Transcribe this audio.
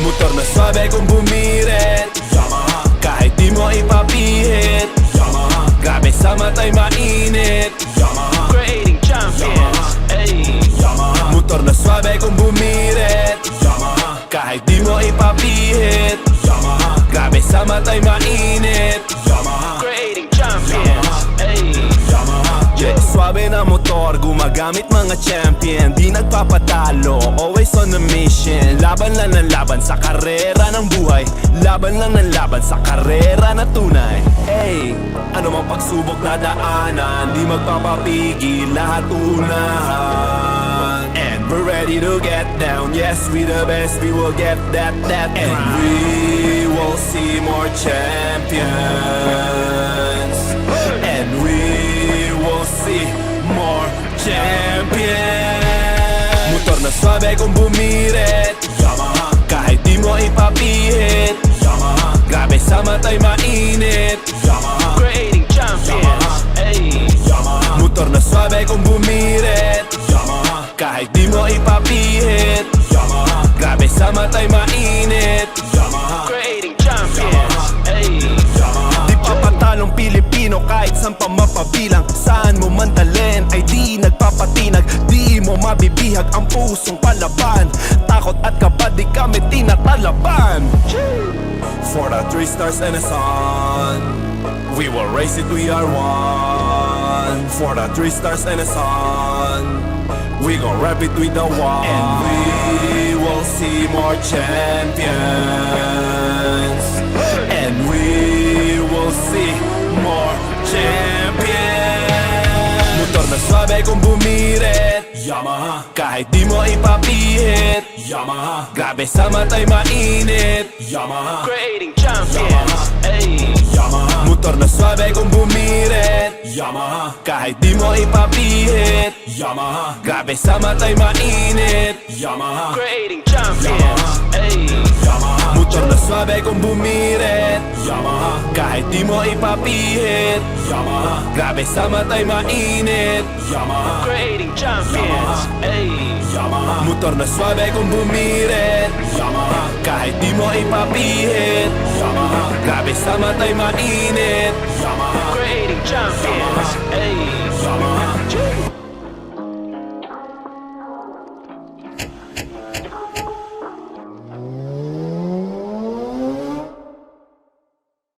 Motor na swabe kung bumirit, Yamaha. Kahit di mo ipapihit, Yamaha. Grabe sa mata'y mainit, Yamaha. Creating champions, ay Yamaha. Motor na swabe kung bumirit, Yamaha. Kahit di mo ipapihit, Yamaha. Grabe sa mata'y mainit, Yamaha. Creating champions, ay Yamaha. Yeah, swabe na motor, gumagamit mga champion. Di nagpapatalo, always on a mission. Laban lang ng laban sa karera ng buhay. Laban lang ng laban sa karera na tunay. Hey, ano mang pagsubok na daanan, di magpapapigil, lahat unahan. And we're ready to get down, yes, we the best, we will get that and we will see more champions. And we will see more champions. Motor na swabe kung bumirit, Yamaha. Kahit di mo ipapihit, Yamaha. Grabe sa mata'y mainit, Yamaha. Creating champions, ay Yamaha. Motor na swabe kung bumirit, Yamaha. Kahit di mo ipapihit, Yamaha. Grabe sa mata'y mainit, Yamaha. Creating champions, ay Yamaha. Di papatalong Pilipino kahit saan pa mapabilang. Saan mo man talent ay di nagpapatinag. Di mo mabibihag ang pusong palaban. Takot at kaba di kami tinatalaban. For the 3 stars and a sun, we will race it, we are one. For the 3 stars and a sun, we gon' rap it with the one. And we will see more champions. And we will see more champions. Motor na swabe kung bumirit, Yamaha. Kahit di mo ipapihit, Yamaha. Grabe sa mata'y mainit, Yamaha. Creating champions, ay Yamaha. Motor na swabe kung bumirit, Yamaha. Kahit di mo ipapihit, Yamaha. Grabe sa mata'y mainit, Yamaha. Creating champions, ay Yamaha. Motor na swabe kung bumirit, Yamaha. Kahit di mo ipapihit, Yamaha. Grabe sa mata'y mainit, Yamaha. Creating champions, ay Yamaha. Motor na swabe kung bumirit, Yamaha. Kahit di mo ipapihit, Yamaha. Grabe sa mata'y mainit, Yamaha. Creating champions, ay